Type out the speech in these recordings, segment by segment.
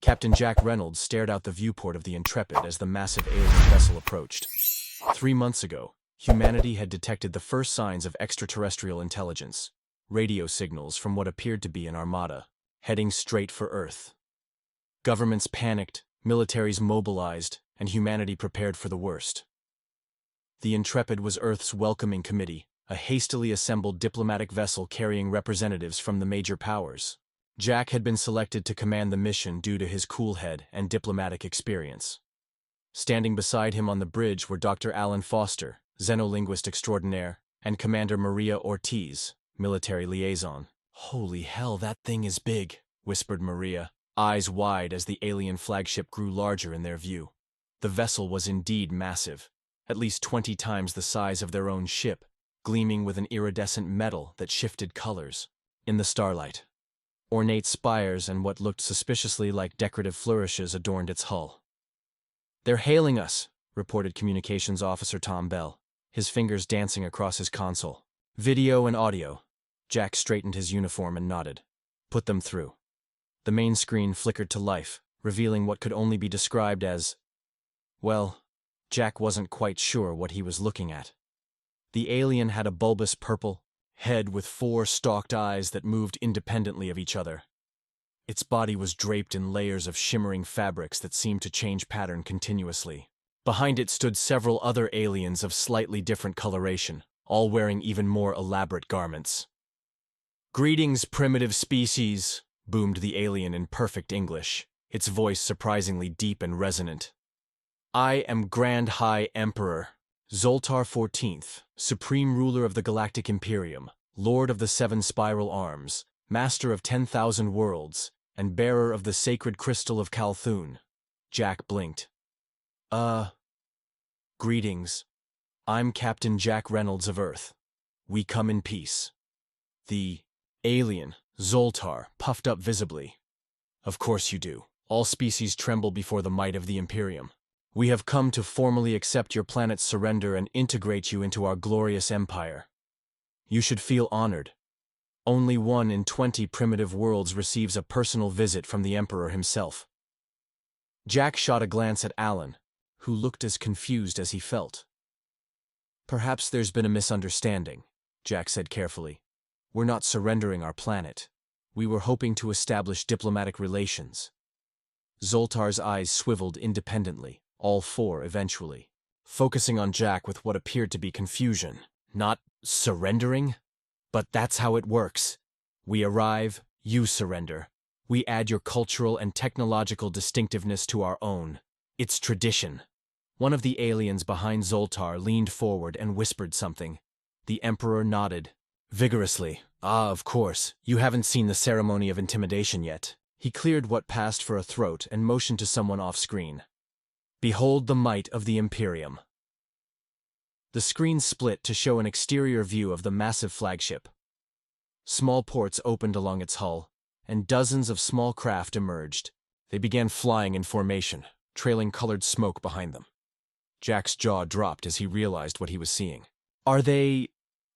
Captain Jack Reynolds stared out the viewport of the Intrepid as the massive alien vessel approached. 3 months ago, humanity had detected the first signs of extraterrestrial intelligence, radio signals from what appeared to be an armada, heading straight for Earth. Governments panicked, militaries mobilized, and humanity prepared for the worst. The Intrepid was Earth's welcoming committee, a hastily assembled diplomatic vessel carrying representatives from the major powers. Jack had been selected to command the mission due to his cool head and diplomatic experience. Standing beside him on the bridge were Dr. Alan Foster, xenolinguist extraordinaire, and Commander Maria Ortiz, military liaison. "Holy hell, that thing is big," whispered Maria, eyes wide as the alien flagship grew larger in their view. The vessel was indeed massive, at least 20 times the size of their own ship, gleaming with an iridescent metal that shifted colors. In the starlight, ornate spires and what looked suspiciously like decorative flourishes adorned its hull. "They're hailing us," reported Communications Officer Tom Bell, his fingers dancing across his console. "Video and audio." Jack straightened his uniform and nodded. "Put them through." The main screen flickered to life, revealing what could only be described as... well, Jack wasn't quite sure what he was looking at. The alien had a bulbous purple head with 4 stalked eyes that moved independently of each other. Its body was draped in layers of shimmering fabrics that seemed to change pattern continuously. Behind it stood several other aliens of slightly different coloration, all wearing even more elaborate garments. "Greetings, primitive species," boomed the alien in perfect English, its voice surprisingly deep and resonant. "I am Grand High Emperor Zoltar XIV, Supreme Ruler of the Galactic Imperium, Lord of the 7 Spiral Arms, Master of 10,000 Worlds, and Bearer of the Sacred Crystal of Calthun." Jack blinked. Greetings. I'm Captain Jack Reynolds of Earth. We come in peace." The alien, Zoltar, puffed up visibly. "Of course you do. All species tremble before the might of the Imperium. We have come to formally accept your planet's surrender and integrate you into our glorious empire. You should feel honored. Only 1 in 20 primitive worlds receives a personal visit from the Emperor himself." Jack shot a glance at Alan, who looked as confused as he felt. "Perhaps there's been a misunderstanding," Jack said carefully. "We're not surrendering our planet. We were hoping to establish diplomatic relations." Zoltar's eyes swiveled independently, all 4 eventually, focusing on Jack with what appeared to be confusion. "Not surrendering? But that's how it works. We arrive, you surrender. We add your cultural and technological distinctiveness to our own. It's tradition." One of the aliens behind Zoltar leaned forward and whispered something. The Emperor nodded vigorously. "Ah, of course, you haven't seen the ceremony of intimidation yet." He cleared what passed for a throat and motioned to someone off-screen. "Behold the might of the Imperium." The screen split to show an exterior view of the massive flagship. Small ports opened along its hull, and dozens of small craft emerged. They began flying in formation, trailing colored smoke behind them. Jack's jaw dropped as he realized what he was seeing. "Are they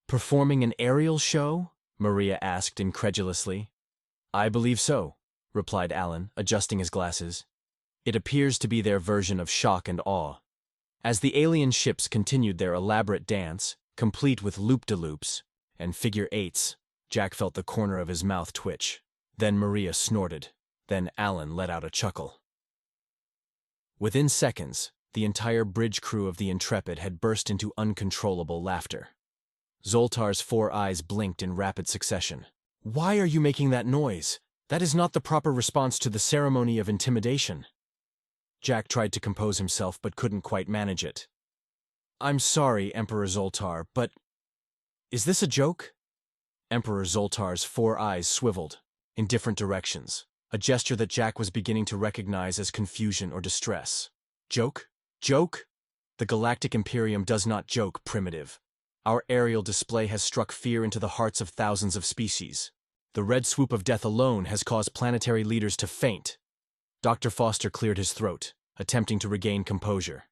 performing an aerial show?" Maria asked incredulously. "I believe so," replied Alan, adjusting his glasses. "It appears to be their version of shock and awe." As the alien ships continued their elaborate dance, complete with loop-de-loops and figure 8s, Jack felt the corner of his mouth twitch. Then Maria snorted. Then Alan let out a chuckle. Within seconds, the entire bridge crew of the Intrepid had burst into uncontrollable laughter. Zoltar's 4 eyes blinked in rapid succession. "Why are you making that noise? That is not the proper response to the ceremony of intimidation." Jack tried to compose himself but couldn't quite manage it. "I'm sorry, Emperor Zoltar, but... is this a joke?" Emperor Zoltar's 4 eyes swiveled in different directions, a gesture that Jack was beginning to recognize as confusion or distress. "Joke? Joke? The Galactic Imperium does not joke, primitive. Our aerial display has struck fear into the hearts of thousands of species. The red swoop of death alone has caused planetary leaders to faint." Dr. Foster cleared his throat, attempting to regain composure.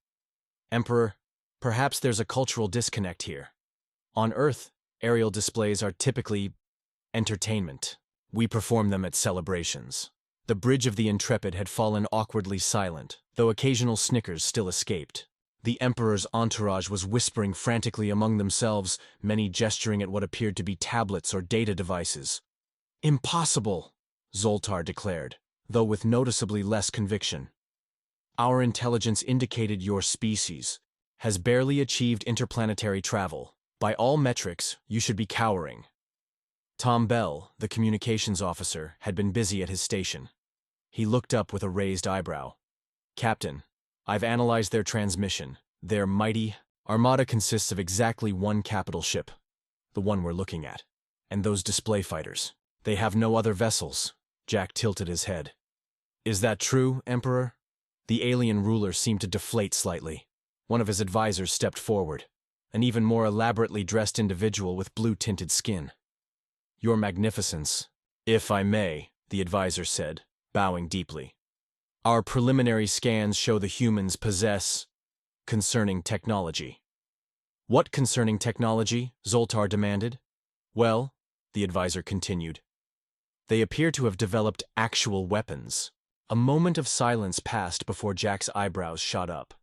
"Emperor, perhaps there's a cultural disconnect here. On Earth, aerial displays are typically entertainment. We perform them at celebrations. The bridge of the Intrepid had fallen awkwardly silent, though occasional snickers still escaped. The Emperor's entourage was whispering frantically among themselves, many gesturing at what appeared to be tablets or data devices. "Impossible," Zoltar declared, though with noticeably less conviction. "Our intelligence indicated your species has barely achieved interplanetary travel. By all metrics, you should be cowering." Tom Bell, the communications officer, had been busy at his station. He looked up with a raised eyebrow. "Captain, I've analyzed their transmission. Their mighty armada consists of exactly one capital ship, the one we're looking at, and those display fighters. They have no other vessels." Jack tilted his head. "Is that true, Emperor?" The alien ruler seemed to deflate slightly. One of his advisors stepped forward, an even more elaborately dressed individual with blue-tinted skin. "Your Magnificence, if I may," the advisor said, bowing deeply. "Our preliminary scans show the humans possess concerning technology." "What concerning technology?" Zoltar demanded. "Well," the advisor continued, "they appear to have developed actual weapons." A moment of silence passed before Jack's eyebrows shot up.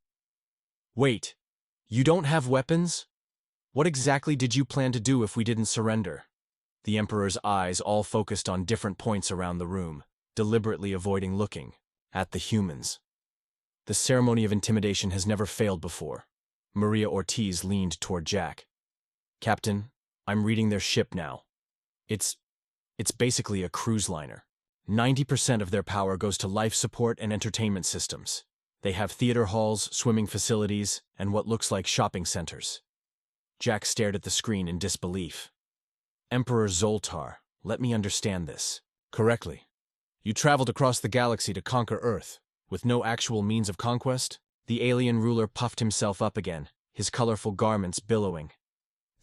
"Wait, you don't have weapons? What exactly did you plan to do if we didn't surrender?" The Emperor's eyes all focused on different points around the room, deliberately avoiding looking at the humans. "The ceremony of intimidation has never failed before." Maria Ortiz leaned toward Jack. "Captain, I'm reading their ship now. It's basically a cruise liner. 90% of their power goes to life support and entertainment systems. They have theater halls, swimming facilities, and what looks like shopping centers." Jack stared at the screen in disbelief. "Emperor Zoltar, let me understand this correctly. You traveled across the galaxy to conquer Earth, with no actual means of conquest?" The alien ruler puffed himself up again, his colorful garments billowing.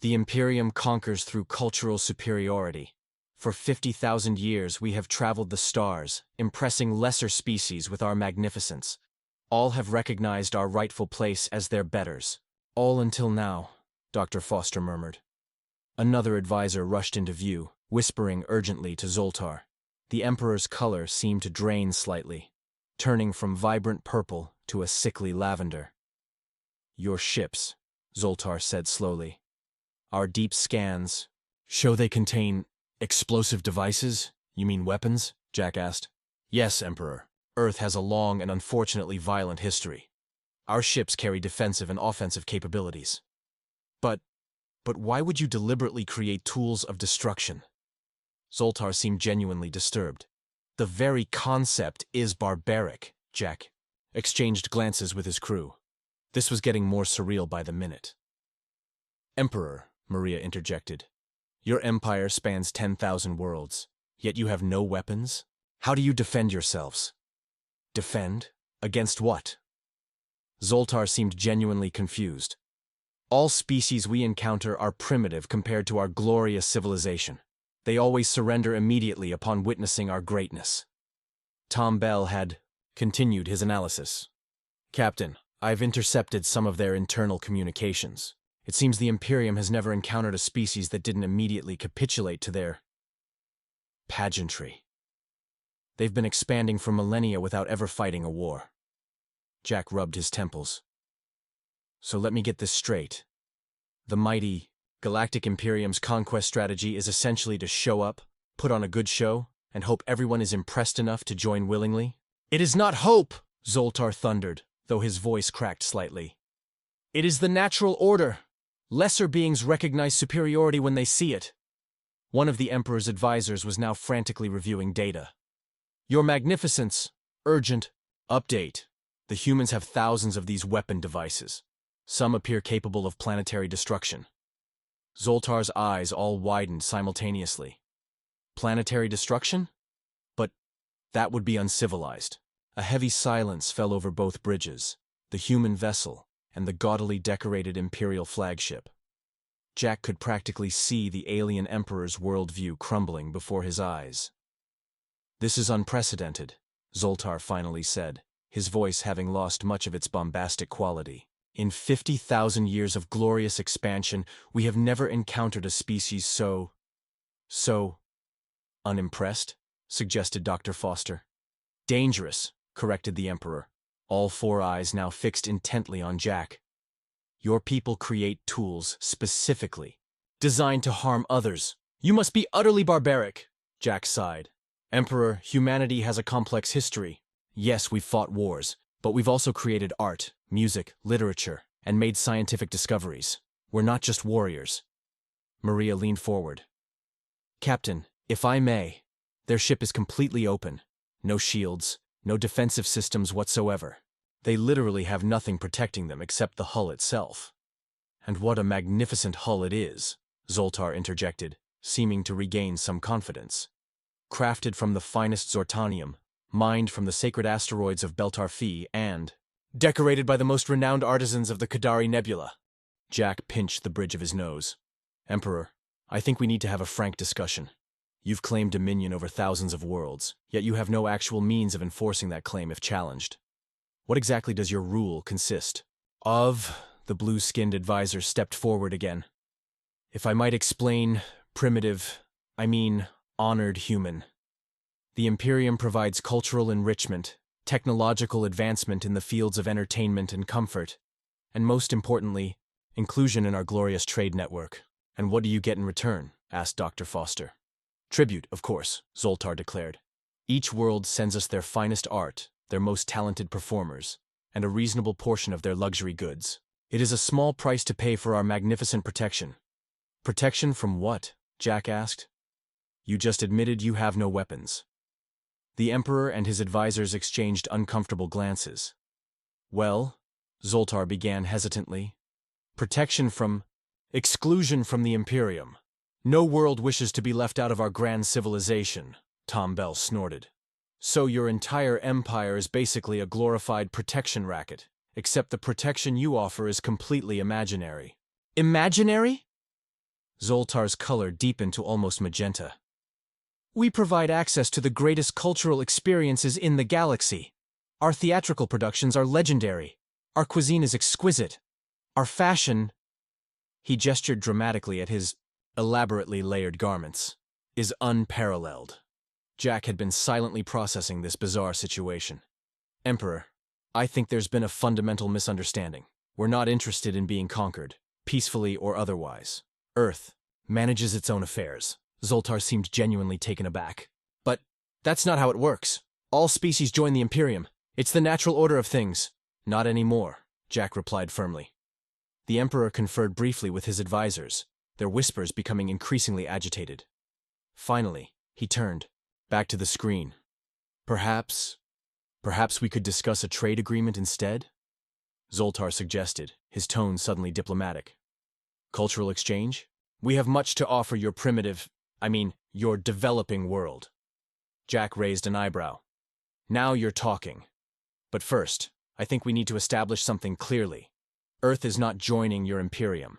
"The Imperium conquers through cultural superiority. For 50,000 years we have traveled the stars, impressing lesser species with our magnificence. All have recognized our rightful place as their betters." "All until now," Dr. Foster murmured. Another advisor rushed into view, whispering urgently to Zoltar. The Emperor's color seemed to drain slightly, turning from vibrant purple to a sickly lavender. "Your ships," Zoltar said slowly. "Our deep scans show they contain explosive devices." "You mean weapons?" Jack asked. "Yes, Emperor. Earth has a long and unfortunately violent history. Our ships carry defensive and offensive capabilities." But why would you deliberately create tools of destruction?" Zoltar seemed genuinely disturbed. "The very concept is barbaric." Jack exchanged glances with his crew. This was getting more surreal by the minute. "Emperor," Maria interjected, "your empire spans 10,000 worlds, yet you have no weapons? How do you defend yourselves?" "Defend? Against what?" Zoltar seemed genuinely confused. "All species we encounter are primitive compared to our glorious civilization. They always surrender immediately upon witnessing our greatness." Tom Bell had continued his analysis. "Captain, I've intercepted some of their internal communications. It seems the Imperium has never encountered a species that didn't immediately capitulate to their pageantry. They've been expanding for millennia without ever fighting a war." Jack rubbed his temples. "So let me get this straight. The mighty Galactic Imperium's conquest strategy is essentially to show up, put on a good show, and hope everyone is impressed enough to join willingly?" "It is not hope," Zoltar thundered, though his voice cracked slightly. "It is the natural order. Lesser beings recognize superiority when they see it." One of the Emperor's advisors was now frantically reviewing data. "Your Magnificence, urgent update. The humans have thousands of these weapon devices. Some appear capable of planetary destruction." Zoltar's eyes all widened simultaneously. "Planetary destruction? But that would be uncivilized." A heavy silence fell over both bridges, the human vessel and the gaudily decorated Imperial flagship. Jack could practically see the alien Emperor's worldview crumbling before his eyes. "This is unprecedented," Zoltar finally said, his voice having lost much of its bombastic quality. "In 50,000 years of glorious expansion, we have never encountered a species so unimpressed," suggested Dr. Foster. Dangerous, corrected the Emperor, all four eyes now fixed intently on Jack. Your people create tools specifically designed to harm others. You must be utterly barbaric, Jack sighed. Emperor, humanity has a complex history. Yes, we've fought wars, but we've also created art, music, literature, and made scientific discoveries. We're not just warriors. Maria leaned forward. Captain, if I may, their ship is completely open. No shields, no defensive systems whatsoever. They literally have nothing protecting them except the hull itself. And what a magnificent hull it is, Zoltar interjected, seeming to regain some confidence. Crafted from the finest Zortanium, mined from the sacred asteroids of Beltarfi, and decorated by the most renowned artisans of the Kadari Nebula. Jack pinched the bridge of his nose. Emperor, I think we need to have a frank discussion. You've claimed dominion over thousands of worlds, yet you have no actual means of enforcing that claim if challenged. What exactly does your rule consist of? The blue-skinned advisor stepped forward again. If I might explain, honored human. The Imperium provides cultural enrichment, technological advancement in the fields of entertainment and comfort, and most importantly, inclusion in our glorious trade network. And what do you get in return? Asked Dr. Foster. Tribute, of course, Zoltar declared. Each world sends us their finest art, their most talented performers, and a reasonable portion of their luxury goods. It is a small price to pay for our magnificent protection. Protection from what? Jack asked. You just admitted you have no weapons. The Emperor and his advisors exchanged uncomfortable glances. Well, Zoltar began hesitantly. Protection from exclusion from the Imperium. No world wishes to be left out of our grand civilization, Tom Bell snorted. So your entire empire is basically a glorified protection racket, except the protection you offer is completely imaginary. Imaginary? Zoltar's color deepened to almost magenta. We provide access to the greatest cultural experiences in the galaxy. Our theatrical productions are legendary. Our cuisine is exquisite. Our fashion, he gestured dramatically at his elaborately layered garments, is unparalleled. Jack had been silently processing this bizarre situation. Emperor, I think there's been a fundamental misunderstanding. We're not interested in being conquered, peacefully or otherwise. Earth manages its own affairs. Zoltar seemed genuinely taken aback. But that's not how it works. All species join the Imperium. It's the natural order of things. Not anymore, Jack replied firmly. The Emperor conferred briefly with his advisors, their whispers becoming increasingly agitated. Finally, he turned, back to the screen. Perhaps we could discuss a trade agreement instead? Zoltar suggested, his tone suddenly diplomatic. Cultural exchange? We have much to offer your your developing world. Jack raised an eyebrow. Now you're talking. But first, I think we need to establish something clearly. Earth is not joining your Imperium.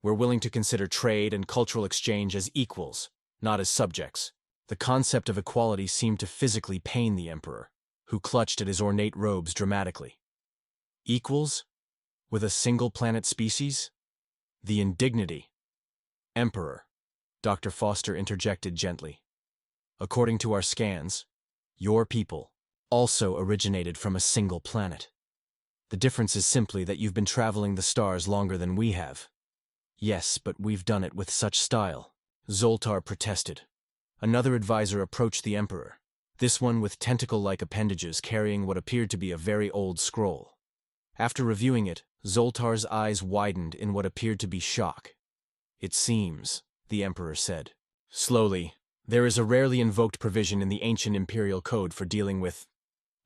We're willing to consider trade and cultural exchange as equals, not as subjects. The concept of equality seemed to physically pain the Emperor, who clutched at his ornate robes dramatically. Equals? With a single planet species? The indignity. Emperor, Dr. Foster interjected gently. According to our scans, your people also originated from a single planet. The difference is simply that you've been traveling the stars longer than we have. Yes, but we've done it with such style, Zoltar protested. Another advisor approached the Emperor, this one with tentacle-like appendages carrying what appeared to be a very old scroll. After reviewing it, Zoltar's eyes widened in what appeared to be shock. It seems, the Emperor said. Slowly, there is a rarely invoked provision in the ancient Imperial Code for dealing with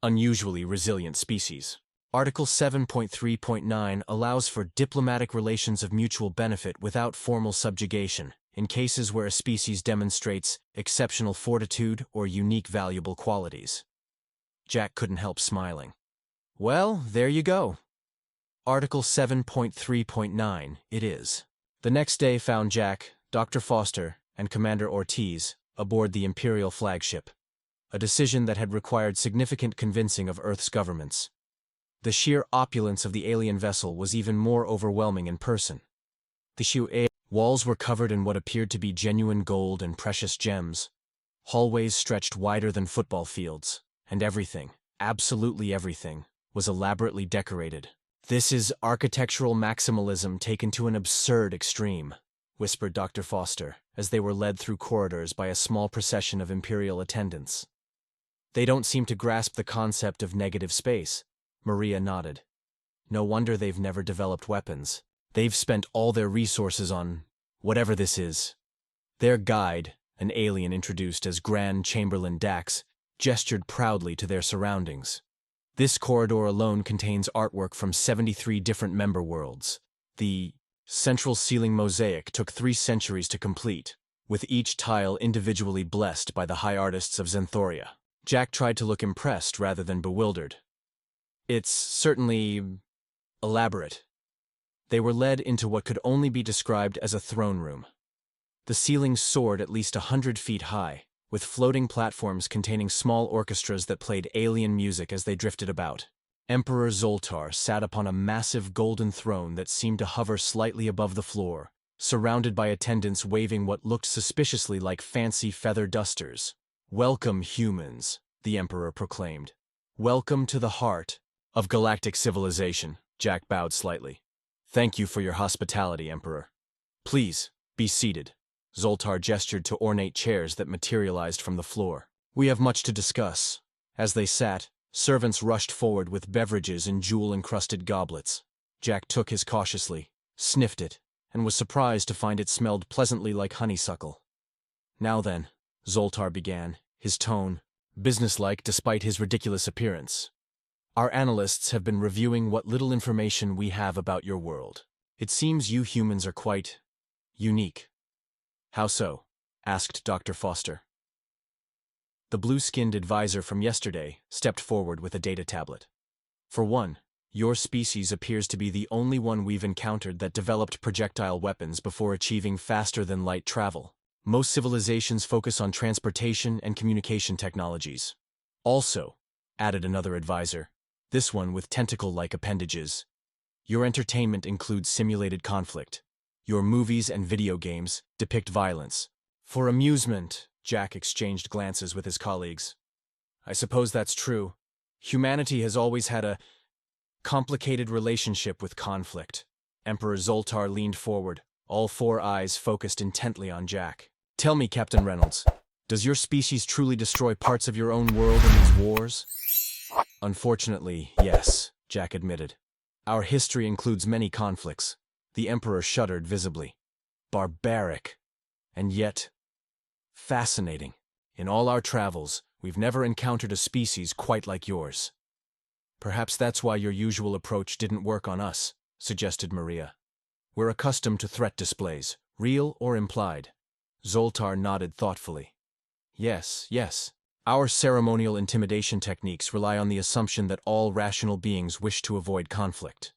unusually resilient species. Article 7.3.9 allows for diplomatic relations of mutual benefit without formal subjugation, in cases where a species demonstrates exceptional fortitude or unique valuable qualities. Jack couldn't help smiling. Well, there you go. Article 7.3.9 it is. The next day found Jack, Dr. Foster, and Commander Ortiz aboard the Imperial flagship, a decision that had required significant convincing of Earth's governments. The sheer opulence of the alien vessel was even more overwhelming in person. The walls were covered in what appeared to be genuine gold and precious gems. Hallways stretched wider than football fields, and everything, absolutely everything, was elaborately decorated. "This is architectural maximalism taken to an absurd extreme," whispered Dr. Foster, as they were led through corridors by a small procession of Imperial attendants. "They don't seem to grasp the concept of negative space," Maria nodded. "No wonder they've never developed weapons. They've spent all their resources on whatever this is." Their guide, an alien introduced as Grand Chamberlain Dax, gestured proudly to their surroundings. "This corridor alone contains artwork from 73 different member worlds. The central ceiling mosaic took 3 centuries to complete, with each tile individually blessed by the high artists of Xanthoria." Jack tried to look impressed rather than bewildered. "It's certainly elaborate." They were led into what could only be described as a throne room. The ceiling soared at least 100 feet high, with floating platforms containing small orchestras that played alien music as they drifted about. Emperor Zoltar sat upon a massive golden throne that seemed to hover slightly above the floor, surrounded by attendants waving what looked suspiciously like fancy feather dusters. "Welcome, humans," the Emperor proclaimed. "Welcome to the heart of galactic civilization." Jack bowed slightly. "Thank you for your hospitality, Emperor. Please, be seated." Zoltar gestured to ornate chairs that materialized from the floor. "We have much to discuss." As they sat, servants rushed forward with beverages in jewel-encrusted goblets. Jack took his cautiously, sniffed it, and was surprised to find it smelled pleasantly like honeysuckle. "Now then," Zoltar began, his tone businesslike despite his ridiculous appearance. "Our analysts have been reviewing what little information we have about your world. It seems you humans are quite unique." "How so?" asked Dr. Foster. The blue-skinned advisor from yesterday stepped forward with a data tablet. "For one, your species appears to be the only one we've encountered that developed projectile weapons before achieving faster-than-light travel. Most civilizations focus on transportation and communication technologies. Also," added another advisor, this one with tentacle-like appendages, "your entertainment includes simulated conflict. Your movies and video games depict violence. For amusement," Jack exchanged glances with his colleagues. "I suppose that's true. Humanity has always had a complicated relationship with conflict." Emperor Zoltar leaned forward, all 4 eyes focused intently on Jack. "Tell me, Captain Reynolds, does your species truly destroy parts of your own world in these wars?" "Unfortunately, yes," Jack admitted. "Our history includes many conflicts." The Emperor shuddered visibly. "Barbaric. And yet fascinating. In all our travels, we've never encountered a species quite like yours." "Perhaps that's why your usual approach didn't work on us," suggested Maria. "We're accustomed to threat displays, real or implied." Zoltar nodded thoughtfully. Yes. Our ceremonial intimidation techniques rely on the assumption that all rational beings wish to avoid conflict.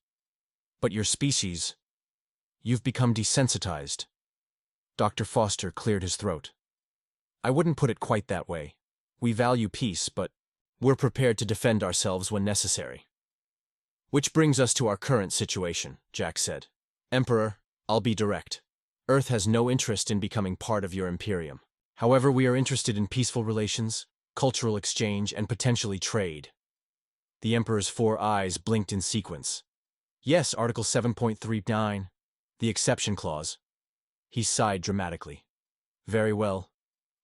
But your species, you've become desensitized." Dr. Foster cleared his throat. "I wouldn't put it quite that way. We value peace, but we're prepared to defend ourselves when necessary." "Which brings us to our current situation," Jack said. "Emperor, I'll be direct. Earth has no interest in becoming part of your Imperium. However, we are interested in peaceful relations, cultural exchange, and potentially trade." The Emperor's 4 eyes blinked in sequence. "Yes, Article 7.39, the exception clause." He sighed dramatically. "Very well.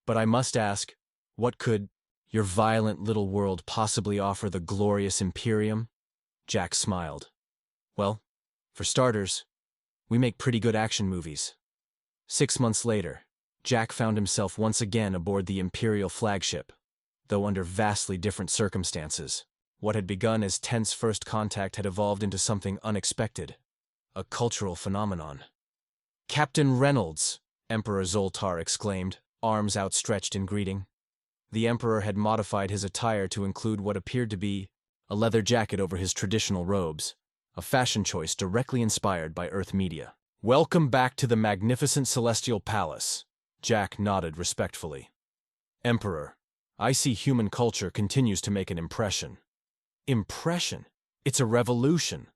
But I must ask, what could your violent little world possibly offer the glorious Imperium?" Jack smiled. "Well, for starters, we make pretty good action movies." 6 months later, Jack found himself once again aboard the Imperial flagship, though under vastly different circumstances. What had begun as tense first contact had evolved into something unexpected, a cultural phenomenon. "Captain Reynolds!" Emperor Zoltar exclaimed, arms outstretched in greeting. The Emperor had modified his attire to include what appeared to be a leather jacket over his traditional robes, a fashion choice directly inspired by Earth media. "Welcome back to the magnificent Celestial Palace." Jack nodded respectfully. "Emperor, I see human culture continues to make an impression." "Impression? It's a revolution."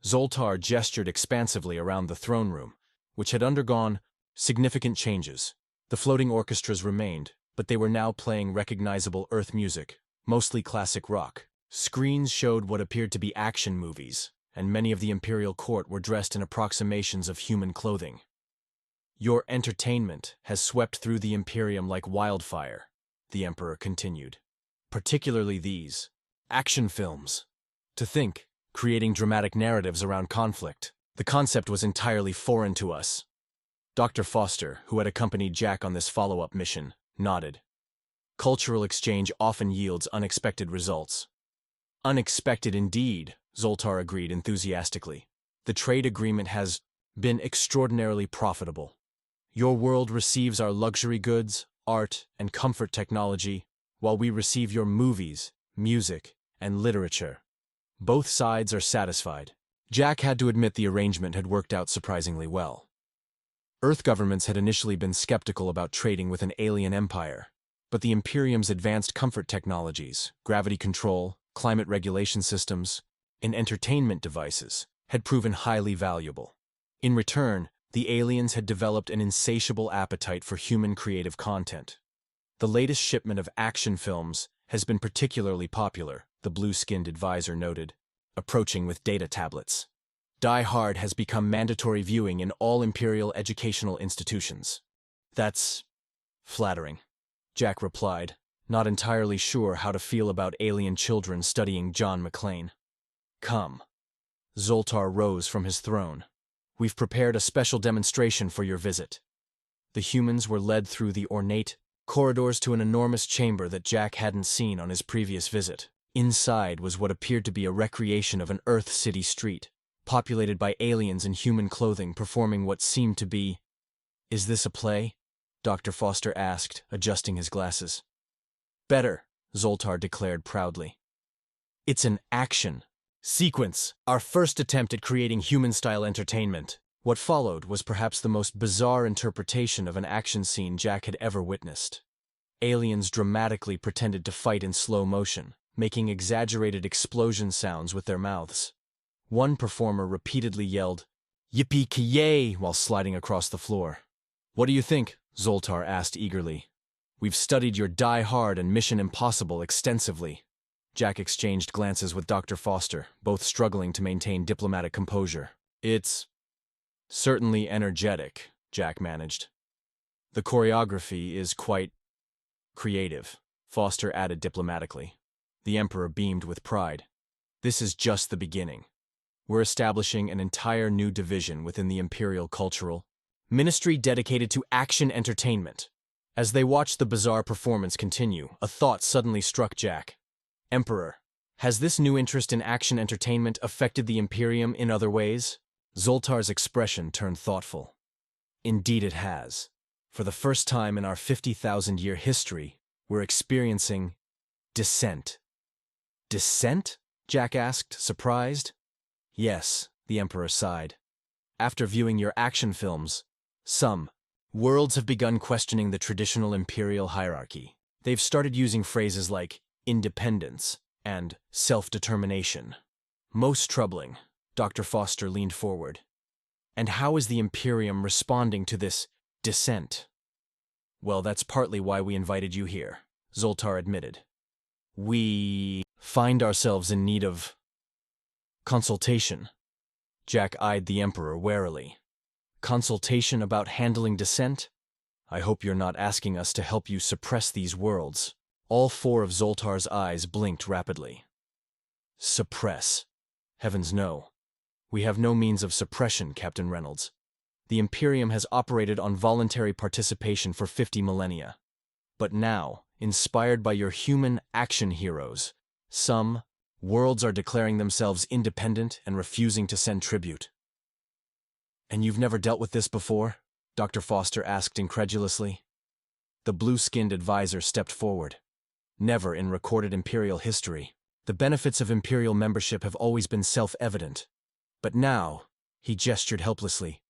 Zoltar gestured expansively around the throne room, which had undergone significant changes. The floating orchestras remained, but they were now playing recognizable Earth music, mostly classic rock. Screens showed what appeared to be action movies, and many of the imperial court were dressed in approximations of human clothing. Your entertainment has swept through the Imperium like wildfire, the Emperor continued. Particularly these action films. To think, creating dramatic narratives around conflict. The concept was entirely foreign to us. Dr. Foster, who had accompanied Jack on this follow-up mission, nodded. Cultural exchange often yields unexpected results. Unexpected indeed, Zoltar agreed enthusiastically. The trade agreement has been extraordinarily profitable. Your world receives our luxury goods, art, and comfort technology, while we receive your movies, music, and literature. Both sides are satisfied. Jack had to admit the arrangement had worked out surprisingly well. Earth governments had initially been skeptical about trading with an alien empire, but the Imperium's advanced comfort technologies, gravity control, climate regulation systems, and entertainment devices had proven highly valuable. In return, the aliens had developed an insatiable appetite for human creative content. The latest shipment of action films has been particularly popular, the blue-skinned advisor noted, approaching with data tablets. Die Hard has become mandatory viewing in all Imperial educational institutions. That's flattering, Jack replied, not entirely sure how to feel about alien children studying John McClane. Come. Zoltar rose from his throne. We've prepared a special demonstration for your visit. The humans were led through the ornate corridors to an enormous chamber that Jack hadn't seen on his previous visit. Inside was what appeared to be a recreation of an Earth City street, populated by aliens in human clothing performing what seemed to be— "Is this a play?" Dr. Foster asked, adjusting his glasses. "Better," Zoltar declared proudly. "It's an action sequence, our first attempt at creating human-style entertainment." What followed was perhaps the most bizarre interpretation of an action scene Jack had ever witnessed. Aliens dramatically pretended to fight in slow motion, making exaggerated explosion sounds with their mouths. One performer repeatedly yelled, "Yippee-ki-yay!" while sliding across the floor. "What do you think?" Zoltar asked eagerly. "We've studied your Die Hard and Mission Impossible extensively." Jack exchanged glances with Dr. Foster, both struggling to maintain diplomatic composure. "It's certainly energetic," Jack managed. "The choreography is quite creative," Foster added diplomatically. The Emperor beamed with pride. "This is just the beginning. We're establishing an entire new division within the Imperial Cultural Ministry dedicated to action entertainment." As they watched the bizarre performance continue, a thought suddenly struck Jack. "Emperor, has this new interest in action entertainment affected the Imperium in other ways?" Zoltar's expression turned thoughtful. "Indeed it has. For the first time in our 50,000-year history, we're experiencing dissent." "Dissent?" Jack asked, surprised. "Yes," the Emperor sighed. "After viewing your action films, some worlds have begun questioning the traditional imperial hierarchy. They've started using phrases like independence and self-determination." "Most troubling," Dr. Foster leaned forward. "And how is the Imperium responding to this dissent?" "Well, that's partly why we invited you here," Zoltar admitted. "We find ourselves in need of consultation." Jack eyed the Emperor warily. "Consultation about handling dissent? I hope you're not asking us to help you suppress these worlds." All four of Zoltar's eyes blinked rapidly. "Suppress? Heavens no. We have no means of suppression, Captain Reynolds. The Imperium has operated on voluntary participation for 50 millennia. But now, inspired by your human action heroes, some worlds are declaring themselves independent and refusing to send tribute." "And you've never dealt with this before?" Dr. Foster asked incredulously. The blue-skinned advisor stepped forward. "Never in recorded Imperial history. The benefits of Imperial membership have always been self-evident. But now," he gestured helplessly,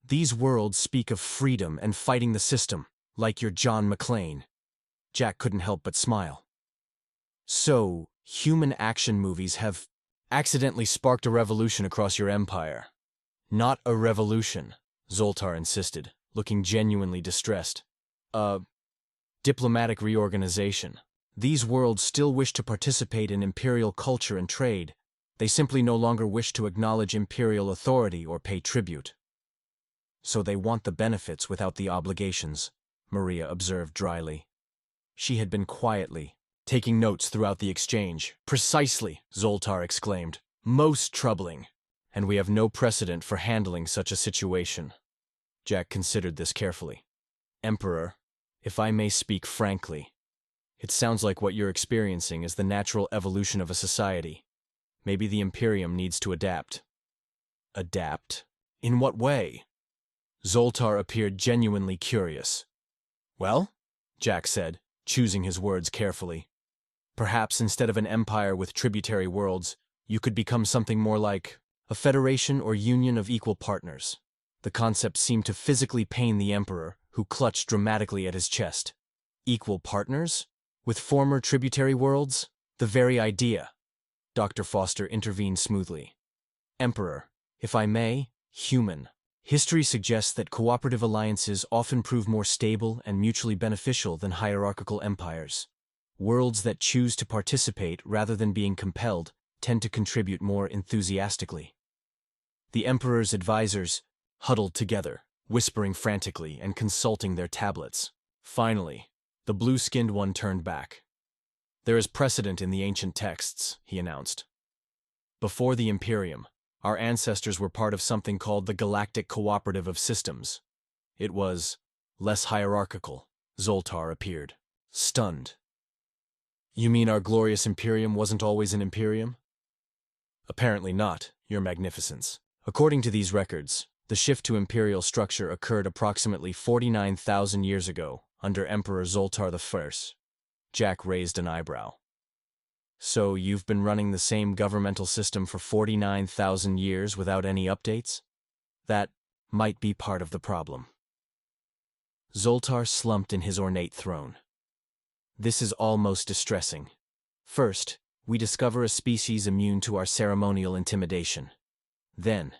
"these worlds speak of freedom and fighting the system, like your John McClane." Jack couldn't help but smile. "So, human action movies have accidentally sparked a revolution across your empire." "Not a revolution," Zoltar insisted, looking genuinely distressed. "A diplomatic reorganization." These worlds still wish to participate in imperial culture and trade. They simply no longer wish to acknowledge imperial authority or pay tribute. So they want the benefits without the obligations, Maria observed dryly. She had been quietly taking notes throughout the exchange. Precisely, Zoltar exclaimed. Most troubling. And we have no precedent for handling such a situation. Jack considered this carefully. Emperor, if I may speak frankly, it sounds like what you're experiencing is the natural evolution of a society. Maybe the Imperium needs to adapt. Adapt? In what way? Zoltar appeared genuinely curious. Well, Jack said, choosing his words carefully. Perhaps instead of an empire with tributary worlds, you could become something more like a federation or union of equal partners. The concept seemed to physically pain the Emperor, who clutched dramatically at his chest. Equal partners? With former tributary worlds? The very idea. Dr. Foster intervened smoothly. Emperor, if I may, human. History suggests that cooperative alliances often prove more stable and mutually beneficial than hierarchical empires. Worlds that choose to participate rather than being compelled tend to contribute more enthusiastically. The Emperor's advisors huddled together, whispering frantically and consulting their tablets. Finally, the blue-skinned one turned back. There is precedent in the ancient texts, he announced. Before the Imperium, our ancestors were part of something called the Galactic Cooperative of Systems. It was less hierarchical. Zoltar appeared, stunned. You mean our glorious Imperium wasn't always an Imperium? Apparently not, Your Magnificence. According to these records, the shift to imperial structure occurred approximately 49,000 years ago, under Emperor Zoltar I. Jack raised an eyebrow. So you've been running the same governmental system for 49,000 years without any updates? That might be part of the problem. Zoltar slumped in his ornate throne. This is almost distressing. First, we discover a species immune to our ceremonial intimidation. Then,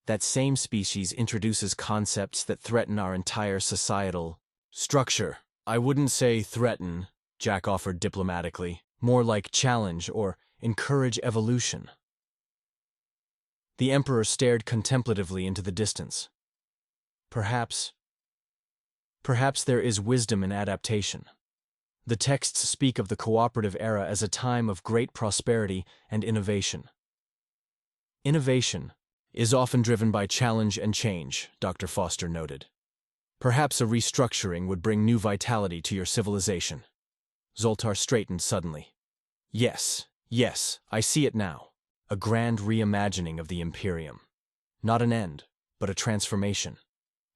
that same species introduces concepts that threaten our entire societal structure. I wouldn't say threaten, Jack offered diplomatically, more like challenge or encourage evolution. The Emperor stared contemplatively into the distance. Perhaps there is wisdom in adaptation. The texts speak of the cooperative era as a time of great prosperity and innovation. Innovation is often driven by challenge and change, Dr. Foster noted. Perhaps a restructuring would bring new vitality to your civilization. Zoltar straightened suddenly. Yes, I see it now. A grand reimagining of the Imperium. Not an end, but a transformation.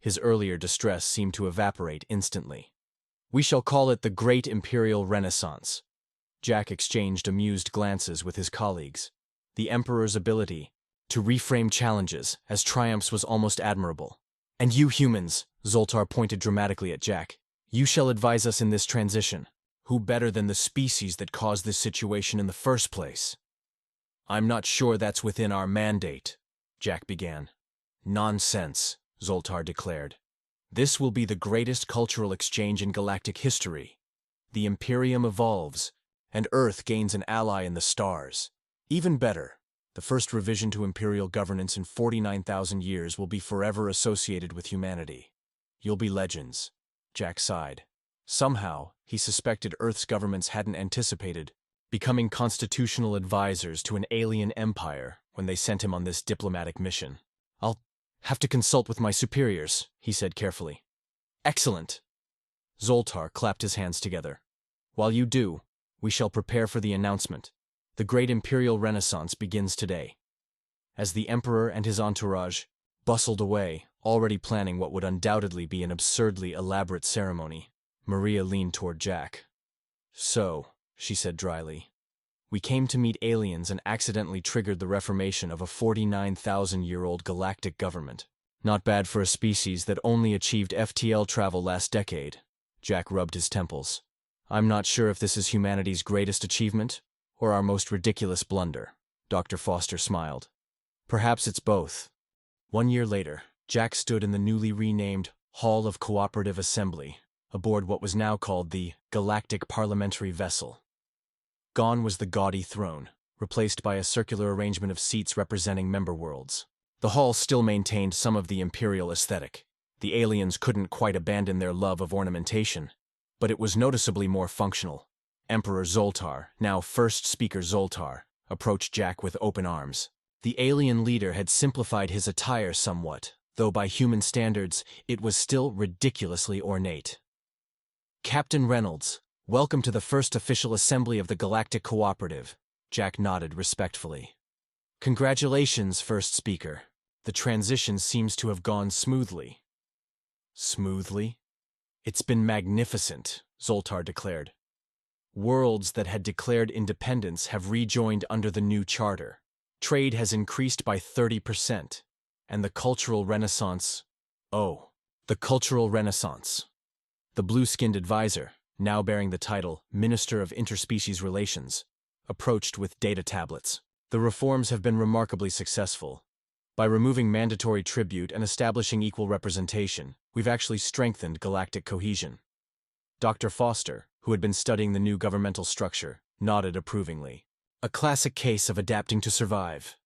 His earlier distress seemed to evaporate instantly. We shall call it the Great Imperial Renaissance. Jack exchanged amused glances with his colleagues. The Emperor's ability to reframe challenges as triumphs was almost admirable. And you humans, Zoltar pointed dramatically at Jack, you shall advise us in this transition. Who better than the species that caused this situation in the first place? I'm not sure that's within our mandate, Jack began. Nonsense, Zoltar declared. This will be the greatest cultural exchange in galactic history. The Imperium evolves, and Earth gains an ally in the stars. Even better, the first revision to imperial governance in 49,000 years will be forever associated with humanity. You'll be legends, Jack sighed. Somehow, he suspected Earth's governments hadn't anticipated becoming constitutional advisors to an alien empire when they sent him on this diplomatic mission. I'll have to consult with my superiors, he said carefully. Excellent. Zoltar clapped his hands together. While you do, we shall prepare for the announcement. The Great Imperial Renaissance begins today. As the Emperor and his entourage bustled away, already planning what would undoubtedly be an absurdly elaborate ceremony, Maria leaned toward Jack. So, she said dryly, we came to meet aliens and accidentally triggered the reformation of a 49,000-year-old galactic government. Not bad for a species that only achieved FTL travel last decade. Jack rubbed his temples. I'm not sure if this is humanity's greatest achievement or our most ridiculous blunder. Dr. Foster smiled. Perhaps it's both. 1 year later, Jack stood in the newly renamed Hall of Cooperative Assembly, aboard what was now called the Galactic parliamentary vessel. Gone was the gaudy throne, replaced by a circular arrangement of seats representing member worlds. The hall still maintained some of the imperial aesthetic. The aliens couldn't quite abandon their love of ornamentation, but it was noticeably more functional. Emperor Zoltar, now First Speaker Zoltar, approached Jack with open arms. The alien leader had simplified his attire somewhat, though by human standards, it was still ridiculously ornate. "Captain Reynolds, welcome to the first official assembly of the Galactic Cooperative," Jack nodded respectfully. "Congratulations, First Speaker. The transition seems to have gone smoothly." "Smoothly? It's been magnificent," Zoltar declared. "Worlds that had declared independence have rejoined under the new charter. Trade has increased by 30%, and the cultural renaissance— the cultural renaissance." The blue-skinned advisor, now bearing the title Minister of Interspecies Relations, approached with data tablets. "The reforms have been remarkably successful. By removing mandatory tribute and establishing equal representation, we've actually strengthened galactic cohesion." Dr. Foster, who had been studying the new governmental structure, nodded approvingly. "A classic case of adapting to survive.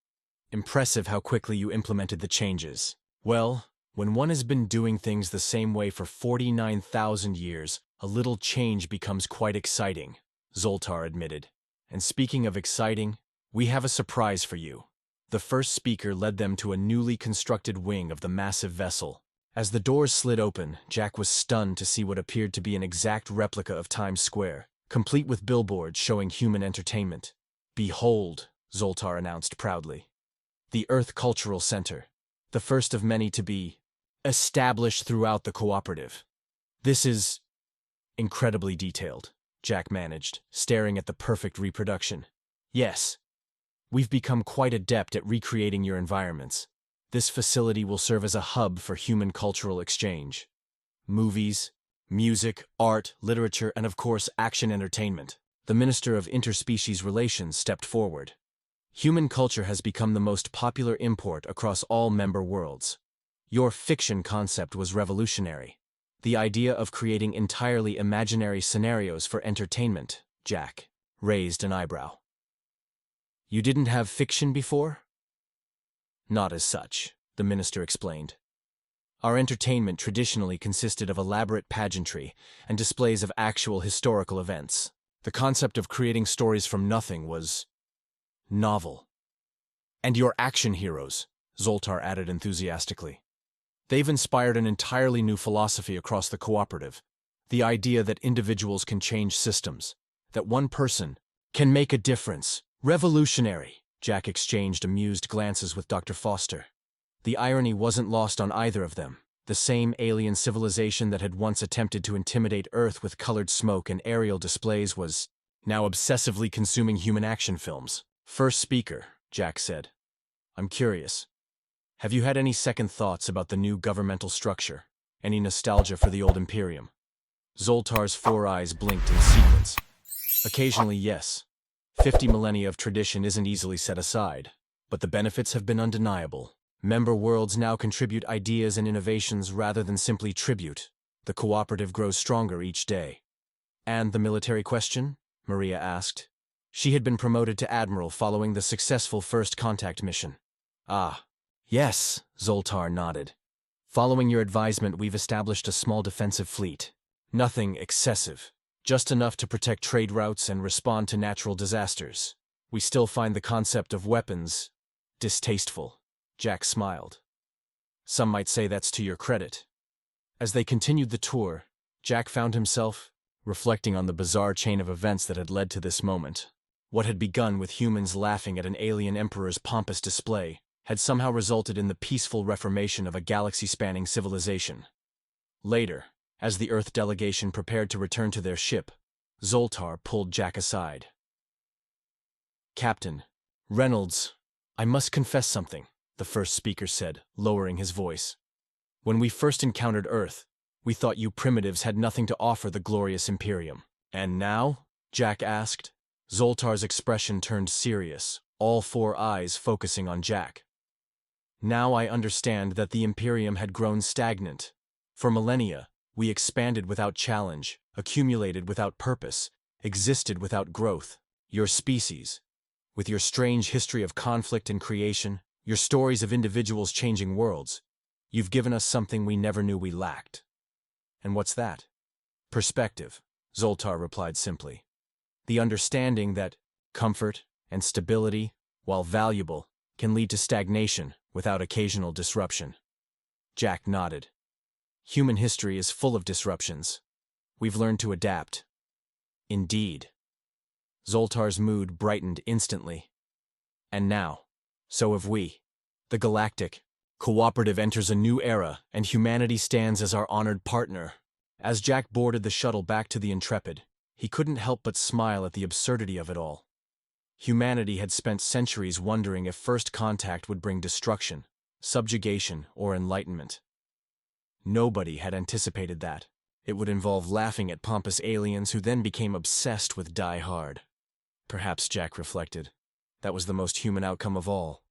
Impressive how quickly you implemented the changes. Well, when one has been doing things the same way for 49,000 years, a little change becomes quite exciting," Zoltar admitted. "And speaking of exciting, we have a surprise for you." The first speaker led them to a newly constructed wing of the massive vessel. As the doors slid open, Jack was stunned to see what appeared to be an exact replica of Times Square, complete with billboards showing human entertainment. "Behold," Zoltar announced proudly, "the Earth Cultural Center, the first of many to be established throughout the cooperative. This is incredibly detailed," Jack managed, staring at the perfect reproduction. "Yes, we've become quite adept at recreating your environments. This facility will serve as a hub for human cultural exchange. Movies, music, art, literature, and of course action entertainment." The Minister of Interspecies Relations stepped forward. "Human culture has become the most popular import across all member worlds. Your fiction concept was revolutionary. The idea of creating entirely imaginary scenarios for entertainment," Jack raised an eyebrow. "You didn't have fiction before?" "Not as such," the minister explained. "Our entertainment traditionally consisted of elaborate pageantry and displays of actual historical events. The concept of creating stories from nothing was novel." "And your action heroes," Zoltar added enthusiastically. "They've inspired an entirely new philosophy across the cooperative. The idea that individuals can change systems, that one person can make a difference. Revolutionary." Jack exchanged amused glances with Dr. Foster. The irony wasn't lost on either of them. The same alien civilization that had once attempted to intimidate Earth with colored smoke and aerial displays was now obsessively consuming human action films. "First speaker," Jack said, "I'm curious. Have you had any second thoughts about the new governmental structure? Any nostalgia for the old Imperium?" Zoltar's 4 eyes blinked in sequence. "Occasionally, yes. 50 millennia of tradition isn't easily set aside, but the benefits have been undeniable. Member worlds now contribute ideas and innovations rather than simply tribute. The cooperative grows stronger each day." "And the military question?" Maria asked. She had been promoted to admiral following the successful first contact mission. "Ah, yes," Zoltar nodded. "Following your advisement, we've established a small defensive fleet. Nothing excessive, just enough to protect trade routes and respond to natural disasters. We still find the concept of weapons distasteful." Jack smiled. "Some might say that's to your credit." As they continued the tour, Jack found himself reflecting on the bizarre chain of events that had led to this moment. What had begun with humans laughing at an alien emperor's pompous display had somehow resulted in the peaceful reformation of a galaxy-spanning civilization. Later, as the Earth delegation prepared to return to their ship, Zoltar pulled Jack aside. "Captain Reynolds, I must confess something," the first speaker said, lowering his voice. "When we first encountered Earth, we thought you primitives had nothing to offer the glorious Imperium." "And now?" Jack asked. Zoltar's expression turned serious, all 4 eyes focusing on Jack. "Now I understand that the Imperium had grown stagnant. For millennia, We expanded without challenge, accumulated without purpose, existed without growth. Your species, with your strange history of conflict and creation, your stories of individuals changing worlds, you've given us something we never knew we lacked. And what's that? Perspective, Zoltar replied simply. The understanding that comfort and stability, while valuable, can lead to stagnation without occasional disruption. Jack nodded. Human history is full of disruptions. We've learned to adapt. Indeed. Zoltar's mood brightened instantly. And now, so have we. The Galactic Cooperative enters a new era, and humanity stands as our honored partner. As Jack boarded the shuttle back to the Intrepid, he couldn't help but smile at the absurdity of it all. Humanity had spent centuries wondering if first contact would bring destruction, subjugation, or enlightenment. Nobody had anticipated that. It would involve laughing at pompous aliens who then became obsessed with Die Hard. Perhaps, Jack reflected, that was the most human outcome of all.